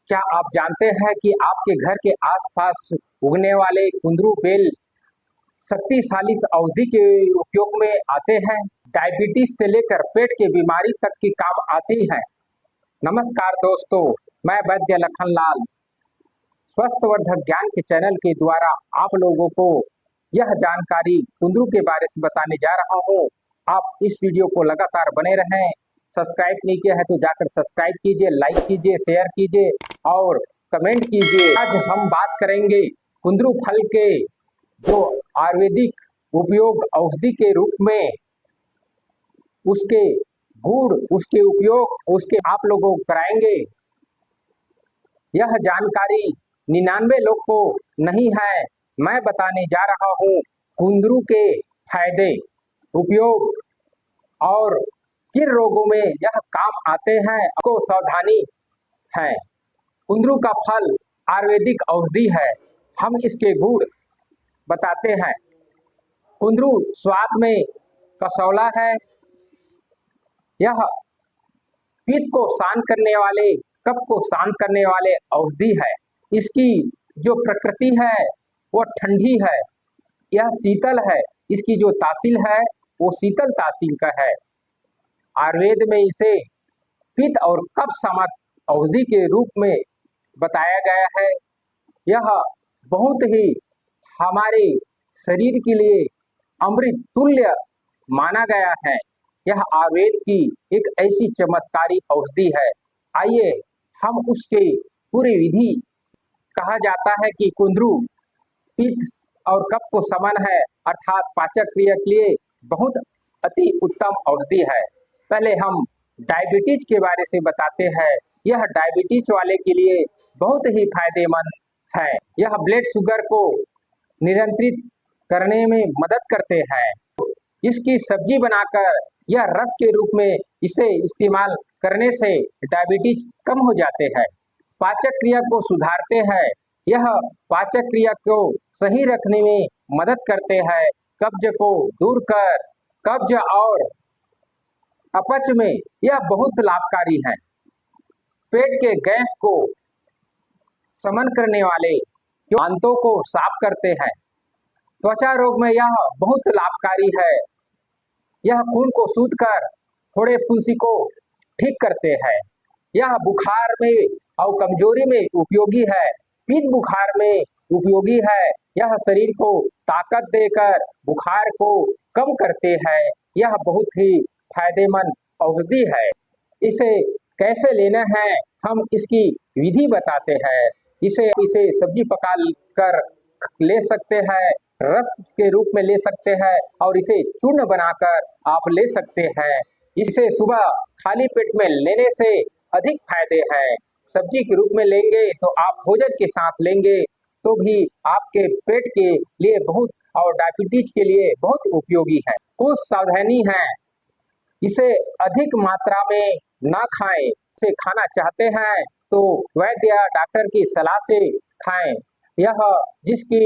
क्या आप जानते हैं कि आपके घर के आसपास उगने वाले कुंदरू बेल शक्तिशाली औषधि के उपयोग में आते हैं? डायबिटीज से लेकर पेट की बीमारी तक की काम आती है। नमस्कार दोस्तों, मैं वैद्य लखनलाल स्वस्थवर्धक ज्ञान के चैनल के द्वारा आप लोगों को यह जानकारी कुंदरू के बारे में बताने जा रहा हूँ। आप इस वीडियो को लगातार बने रहें। सब्सक्राइब नहीं किया है तो जाकर सब्सक्राइब कीजिए, लाइक कीजिए, शेयर कीजिए और कमेंट कीजिए। आज हम बात करेंगे कुंदरू फल के जो आयुर्वेदिक उपयोग औषधि के रूप में उसके गुण, उसके उपयोग, उसके आप लोगों को कराएंगे। यह जानकारी 99 लोग को नहीं है। मैं बताने जा रहा हूँ कुंदरू के फायदे, उपयोग और किन रोगों में यह काम आते हैं, को सावधानी है। कुंदरू का फल आयुर्वेदिक औषधि है। हम इसके गुण बताते हैं। कुंदरू स्वाद में कसौला है। यह पित्त को शांत करने वाले, कफ को शांत करने वाले औषधि है। इसकी जो प्रकृति है वो ठंडी है, यह शीतल है। इसकी जो तासील है वो शीतल तासील का है। आयुर्वेद में इसे पित्त और कफ शमक औषधि के रूप में बताया गया है। यह बहुत ही हमारे शरीर के लिए अमृत तुल्य माना गया है। यह आयुर्वेद की एक ऐसी चमत्कारी औषधि है। आइए हम उसके पूरी विधि, कहा जाता है कि कुंदरू पित्त और कफ को समन है, अर्थात पाचक क्रिया के लिए बहुत अति उत्तम औषधि है। पहले हम डायबिटीज के बारे से बताते हैं। यह डायबिटीज वाले के लिए बहुत ही फायदेमंद है। यह ब्लड शुगर को नियंत्रित करने में मदद करते हैं। इसकी सब्जी बनाकर या रस के रूप में इसे इस्तेमाल करने से डायबिटीज कम हो जाते हैं। पाचक क्रिया को सुधारते हैं। यह पाचक क्रिया को सही रखने में मदद करते हैं। कब्ज को दूर कर, कब्ज और अपच में यह बहुत लाभकारी है। पेट के गैस को शमन करने वाले आंतों को साफ करते हैं। त्वचा रोग में यह बहुत लाभकारी है। यह खून को शुद्ध कर थोड़े फुंसी को ठीक करते हैं। यह बुखार में और कमजोरी में उपयोगी है। पित्त बुखार में उपयोगी है। यह शरीर को ताकत देकर बुखार को कम करते हैं। यह बहुत ही फायदेमंद औषधि है। इसे कैसे लेना है, हम इसकी विधि बताते हैं। इसे सब्जी पका कर ले सकते हैं, रस के रूप में ले सकते हैं और इसे चूर्ण बनाकर आप ले सकते हैं। इसे सुबह खाली पेट में लेने से अधिक फायदे हैं। सब्जी के रूप में लेंगे तो आप भोजन के साथ लेंगे तो भी आपके पेट के लिए बहुत और डायबिटीज के लिए बहुत उपयोगी है। कुछ सावधानी है, इसे अधिक मात्रा में ना खाएं। इसे खाना चाहते हैं तो वैद्य या डॉक्टर की सलाह से खाएं। यह जिसकी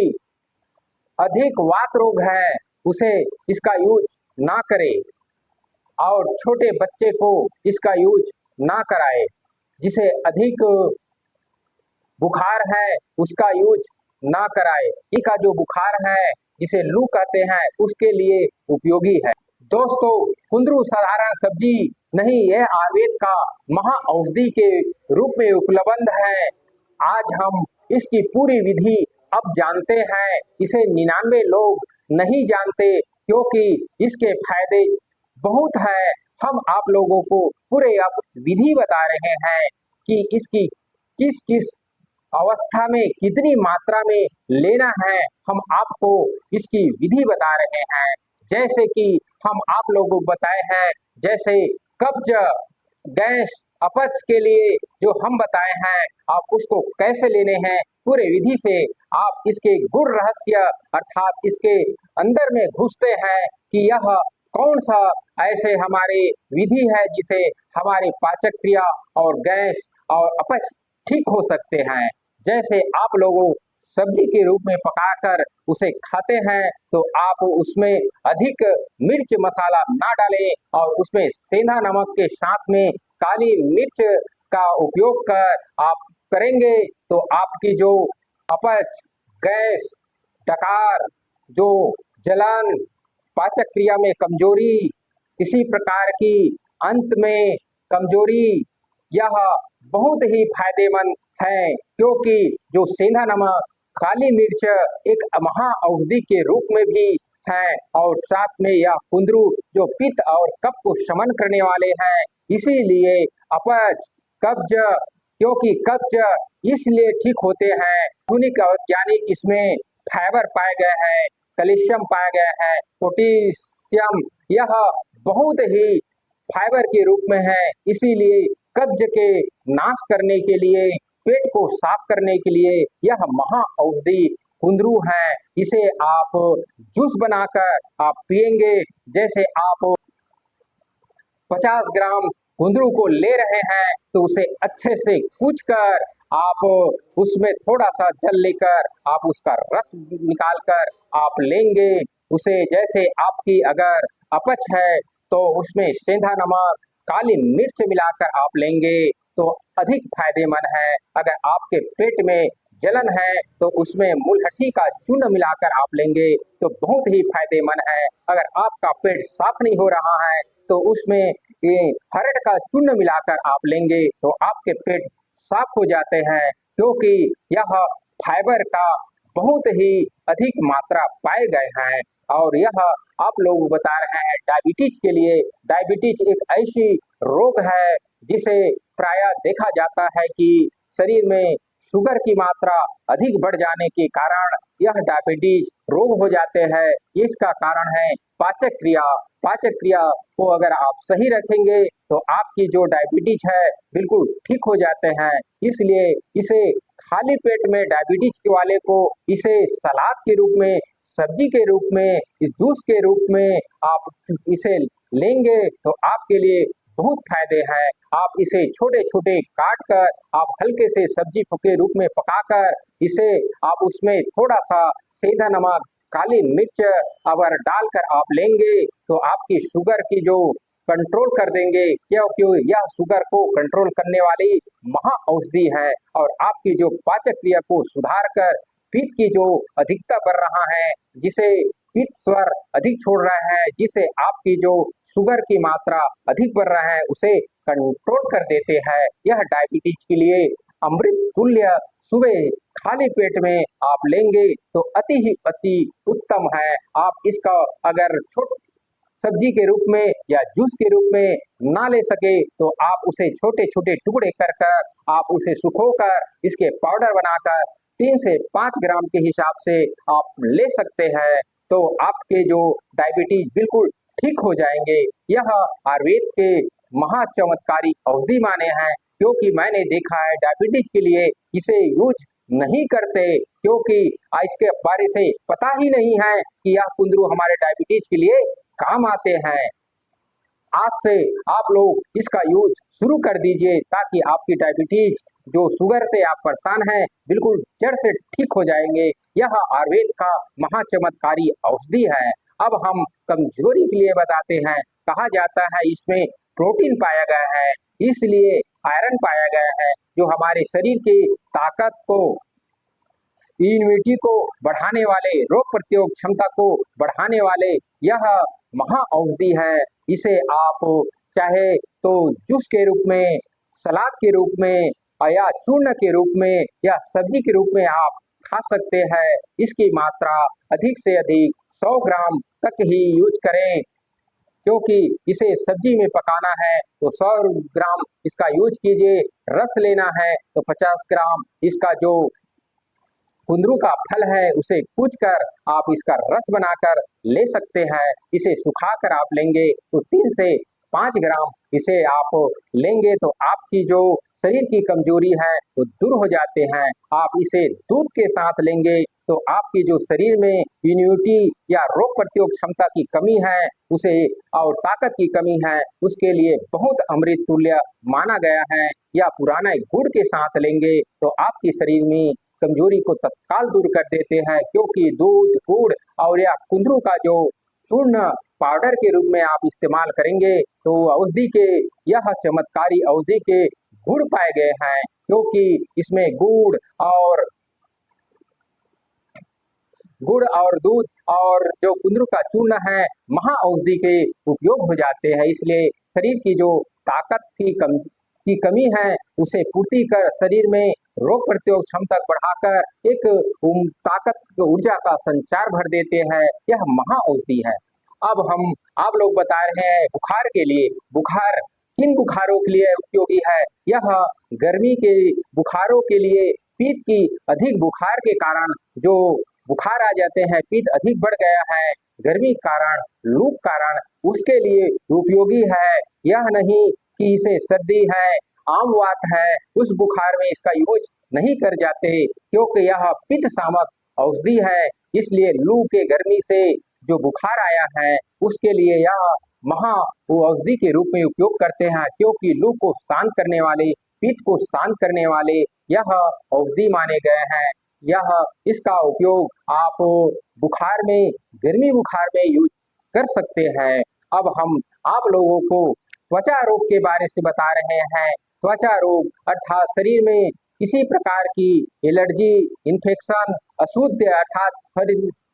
अधिक वात रोग है उसे इसका यूज ना करे और छोटे बच्चे को इसका यूज ना कराए। जिसे अधिक बुखार है उसका यूज ना कराए। इसका जो बुखार है जिसे लू कहते हैं उसके लिए उपयोगी है। दोस्तों, कुंदरू साधारण सब्जी नहीं, यह आयुर्वेद का महा औषधि के रूप में उपलब्ध है। आज हम इसकी पूरी विधि अब जानते हैं। इसे 99 लोग नहीं जानते क्योंकि इसके फायदे बहुत है। हम आप लोगों को पूरे अब विधि बता रहे हैं कि इसकी किस किस अवस्था में कितनी मात्रा में लेना है। हम आपको इसकी विधि बता रहे हैं। जैसे कि हम आप लोगों को बताए हैं, जैसे कब्ज, गैस, अपच के लिए जो हम बताए हैं, आप उसको कैसे लेने हैं पूरे विधि से आप इसके गुण रहस्य अर्थात इसके अंदर में घुसते हैं कि यह कौन सा ऐसे हमारे विधि है जिसे हमारे पाचक क्रिया और गैस और अपच ठीक हो सकते हैं। जैसे आप लोगों सब्जी के रूप में पकाकर उसे खाते हैं तो आप उसमें अधिक मिर्च मसाला ना डालें और उसमें सेंधा नमक के साथ में काली मिर्च का उपयोग कर आप करेंगे तो आपकी जो अपच, गैस, डकार, जो जलन, पाचक क्रिया में कमजोरी, किसी प्रकार की अंत में कमजोरी, यह बहुत ही फायदेमंद है, क्योंकि जो सेंधा नमक, काली मिर्च एक महा औषधि के रूप में भी है, और साथ में यह कुंदरू जो पित्त और कफ को शमन करने वाले हैं। इसीलिए अपच, कब्ज, क्योंकि कब्ज इसलिए ठीक होते हैं, आधुनिक वैज्ञानिक इसमें फाइबर पाए गए हैं, कैल्शियम पाया गया है, पोटेशियम, यह बहुत ही फाइबर के रूप में है। इसीलिए कब्ज के नाश करने के लिए, पेट को साफ करने के लिए यह महा औषधि कुंदरू है। इसे आप जूस बनाकर आप पिएंगे। जैसे आप 50 ग्राम कुंदरू को ले रहे हैं तो उसे अच्छे से कूच कर आप उसमें थोड़ा सा जल लेकर आप उसका रस निकाल कर आप लेंगे। उसे जैसे आपकी अगर अपच है तो उसमें सेंधा नमक, काली मिर्च मिलाकर आप लेंगे तो अधिक फायदेमंद है। अगर आपके पेट में जलन है तो उसमें मुलहठी का चूर्ण मिलाकर आप लेंगे तो बहुत ही फायदेमंद है। अगर आपका पेट साफ नहीं हो रहा है तो उसमें ये हरड़ का चूर्ण मिलाकर आप लेंगे तो आपके पेट साफ हो जाते हैं, क्योंकि यह फाइबर का बहुत ही अधिक मात्रा पाए गए हैं। और यह आप लोग बता रहे हैं डायबिटीज के लिए। डायबिटीज एक ऐसी रोग है जिसे प्रायः देखा जाता है कि शरीर में शुगर की मात्रा अधिक बढ़ जाने के कारण यह डायबिटीज रोग हो जाते हैं। इसका कारण है पाचक क्रिया। पाचक क्रिया को अगर आप सही रखेंगे तो आपकी जो डायबिटीज है बिल्कुल ठीक हो जाते हैं। इसलिए इसे खाली पेट में डायबिटीज के वाले को इसे सलाद के रूप में, सब्जी के रूप में, जूस के रूप में आप इसे लेंगे तो आपके लिए बहुत फायदे हैं। आप इसे छोटे छोटे काट कर आप हल्के से सब्जी के रूप में पकाकर इसे आप उसमें थोड़ा सा सेंधा नमक, काली मिर्च अगर डालकर आप लेंगे तो आपकी शुगर की जो कंट्रोल कर देंगे, क्योंकि यह शुगर को कंट्रोल करने वाली महा औषधि है। और आपकी जो पाचक क्रिया को सुधार कर पित्त की जो अधिकता बढ़ रहा है, जिसे पित्त स्वर अधिक छोड़ रहा है, जिसे आपकी जो शुगर की मात्रा अधिक बढ़ रहा है उसे कंट्रोल कर देते हैं। यह डायबिटीज के लिए अमृत तुल्य सुबह खाली पेट में आप लेंगे तो अति उत्तम है। आप इसका अगर सब्जी के रूप में या जूस के रूप में ना ले सके तो आप उसे छोटे छोटे टुकड़े कर कर आप उसे सुखोकर इसके पाउडर बनाकर 3 से 5 ग्राम के हिसाब से आप ले सकते हैं, तो आपके जो डायबिटीज बिल्कुल ठीक हो जाएंगे। यह आयुर्वेद के महा चमत्कारी औषधि माने हैं, क्योंकि मैंने देखा है डायबिटीज के लिए इसे यूज नहीं करते, क्योंकि इसके बारे से पता ही नहीं है कि यह कुंदरू हमारे डायबिटीज के लिए काम आते हैं। आज से आप लोग इसका यूज शुरू कर दीजिए ताकि आपकी डायबिटीज जो शुगर से आप परेशान हैं बिल्कुल जड़ से ठीक हो जाएंगे। यह आयुर्वेद का महा चमत्कारी औषधि है। अब हम कमजोरी के लिए बताते हैं। कहा जाता है इसमें प्रोटीन पाया गया है, इसलिए आयरन पाया गया है जो हमारे शरीर की ताकत को, इम्यूनिटी को बढ़ाने वाले, रोग प्रतिरोधक क्षमता को बढ़ाने वाले यह महा औषधि है। इसे आप चाहे तो जूस के रूप में, सलाद के रूप में या चूर्ण के रूप में या सब्जी के रूप में आप खा सकते हैं। इसकी मात्रा अधिक से अधिक 100 ग्राम तक ही यूज करें, क्योंकि इसे सब्जी में पकाना है तो 100 ग्राम इसका यूज कीजिए। रस लेना है तो 50 ग्राम इसका जो कुंदरू का फल है उसे कूच कर आप इसका रस बनाकर ले सकते हैं। इसे सुखाकर आप लेंगे तो 3 से 5 ग्राम इसे आप लेंगे तो आपकी जो शरीर की कमजोरी है वो दूर हो जाते हैं। आप इसे दूध के साथ लेंगे तो आपकी जो शरीर में इम्यूनिटी या रोग प्रतिरोधक क्षमता की कमी है उसे, और ताकत की कमी है, उसके लिए बहुत अमृत तुल्य माना गया है। या पुराना गुड़ के साथ लेंगे तो आपके शरीर में कमजोरी को तत्काल दूर कर देते हैं, क्योंकि दूध, गुड़ और या कुंदरू का जो चूर्ण पाउडर के रूप में आप इस्तेमाल करेंगे तो औषधि के, यह चमत्कारी औषधि के गुण पाए गए हैं। क्योंकि इसमें गुड़ और दूध और जो कुंदरू का चूर्ण है महाऔषधि के उपयोग हो जाते हैं। इसलिए शरीर की जो ताकत की कमी है उसे पूर्ति कर शरीर में रोग प्रतिरोधक क्षमता बढ़ाकर एक ताकत ऊर्जा का संचार भर देते हैं। यह महाऔषधि है। अब हम आप लोग बता रहे हैं बुखार के लिए। बुखार किन बुखारों के लिए उपयोगी है? यह गर्मी के बुखारों के लिए, पित्त की अधिक बुखार के कारण जो बुखार आ जाते हैं, पित्त अधिक बढ़ गया है गर्मी कारण, लू कारण, उसके लिए उपयोगी है। यह नहीं कि इसे सर्दी है, आम वात है, उस बुखार में इसका यूज नहीं कर जाते क्योंकि यह पित्त शामक औषधि है। इसलिए लू के गर्मी से जो बुखार आया है उसके लिए यह महा औषधि के रूप में उपयोग करते हैं, क्योंकि लू को शांत करने वाले, पित्त को शांत करने वाले यह औषधि माने गए हैं। यह इसका उपयोग आप बुखार में, गर्मी बुखार में यूज कर सकते हैं। अब हम आप लोगों को त्वचा रोग के बारे से बता रहे हैं। त्वचा रोग अर्थात शरीर में किसी प्रकार की एलर्जी, इन्फेक्शन, अशुद्ध अर्थात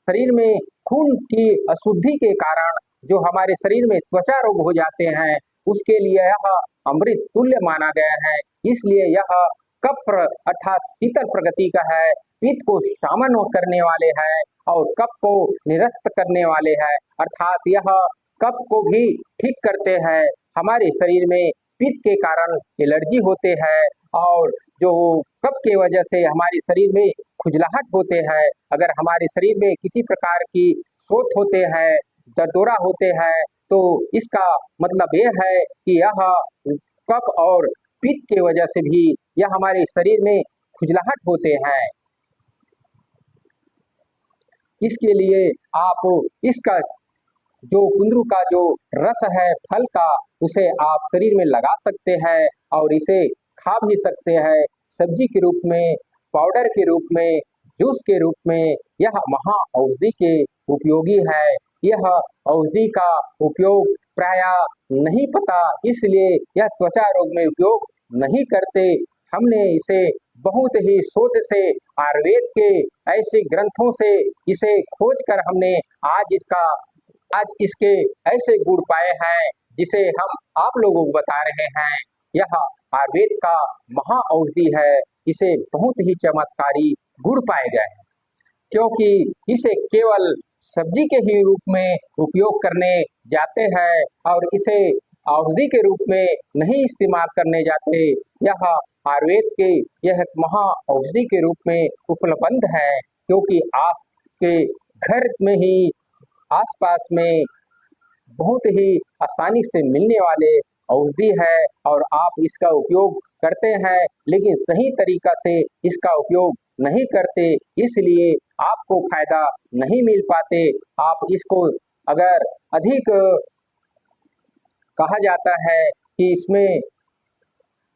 शरीर में खून की अशुद्धि के कारण जो हमारे शरीर में त्वचा रोग हो जाते हैं, उसके लिए यह अमृत तुल्य माना गया है। इसलिए यह कफ अर्थात शीतल प्रकृति का है, पित्त को शामन करने वाले हैं और कफ को निरस्त करने वाले हैं, अर्थात यह कफ को भी ठीक करते हैं। हमारे शरीर में पित्त के कारण एलर्जी होते हैं और जो कफ के वजह से हमारे शरीर में खुजलाहट होते हैं, अगर हमारे शरीर में किसी प्रकार की शोथ होते हैं, दर्दोरा होते हैं, तो इसका मतलब यह है कि यह कफ और पित्त के वजह से भी यह हमारे शरीर में खुजलाहट होते हैं। इसके लिए आप इसका जो कुंदरू का जो रस है फल का, उसे आप शरीर में लगा सकते हैं और इसे खा भी सकते हैं, सब्जी के रूप में, पाउडर के रूप में, जूस के रूप में। यह महा औषधि के उपयोगी है। यह औषधि का उपयोग प्राय नहीं पता, इसलिए यह त्वचा रोग में उपयोग नहीं करते। हमने इसे बहुत ही शोध से, आयुर्वेद के ऐसे ग्रंथों से इसे खोज कर हमने आज इसके ऐसे गुण पाए हैं जिसे हम आप लोगों को बता रहे हैं। यह आयुर्वेद का महा औषधि है। इसे बहुत ही चमत्कारी गुण पाए गए हैं, क्योंकि इसे केवल सब्जी के ही रूप में उपयोग करने जाते हैं और इसे औषधि के रूप में नहीं इस्तेमाल करने जाते। यह आयुर्वेद के यह महा औषधि के रूप में उपलब्ध है, क्योंकि आज के घर में ही आसपास में बहुत ही आसानी से मिलने वाले औषधि है और आप इसका उपयोग करते हैं, लेकिन सही तरीका से इसका उपयोग नहीं करते, इसलिए आपको फायदा नहीं मिल पाते। आप इसको अगर अधिक कहा जाता है कि इसमें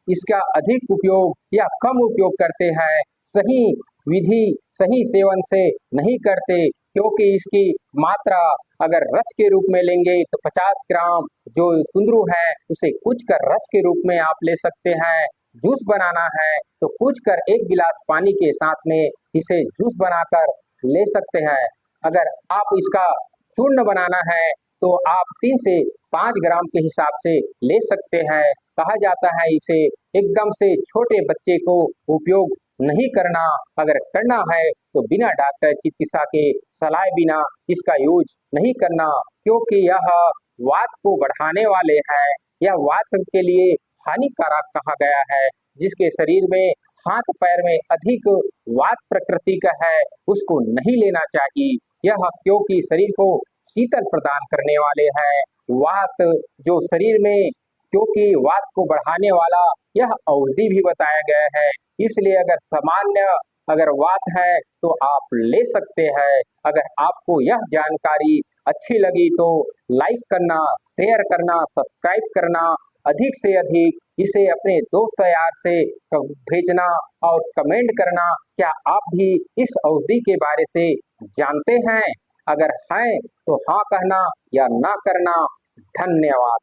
इसका अधिक उपयोग या कम उपयोग करते हैं, सही विधि, सही सेवन से नहीं करते, क्योंकि इसकी मात्रा अगर रस के रूप में लेंगे तो 50 ग्राम जो कुंदरू है उसे कुच कर रस के रूप में आप ले सकते हैं। जूस बनाना है तो कुच कर 1 गिलास पानी के साथ में इसे जूस बनाकर ले सकते हैं। अगर आप इसका चूर्ण बनाना है तो आप 3 से 5 ग्राम के हिसाब से ले सकते हैं। कहा जाता है इसे एकदम से छोटे बच्चे को उपयोग नहीं करना, अगर करना है तो बिना डॉक्टर चिकित्सा के सलाह बिना इसका यूज नहीं करना, क्योंकि यह वात को बढ़ाने वाले हैं। यह वात के लिए हानिकारक कहा गया है। जिसके शरीर में हाथ पैर में अधिक वात प्रकृति का है उसको नहीं लेना चाहिए। यह क्योंकि शरीर को शीतल प्रदान करने वाले हैं। वात जो शरीर में, क्योंकि वात को बढ़ाने वाला यह औषधि भी बताया गया है, इसलिए अगर सामान्य अगर वात है तो आप ले सकते हैं। अगर आपको यह जानकारी अच्छी लगी तो लाइक करना, शेयर करना, सब्सक्राइब करना, अधिक से अधिक इसे अपने दोस्त यार से भेजना और कमेंट करना, क्या आप भी इस औषधि के बारे से जानते हैं? अगर हैं तो हाँ कहना या ना करना। धन्यवाद।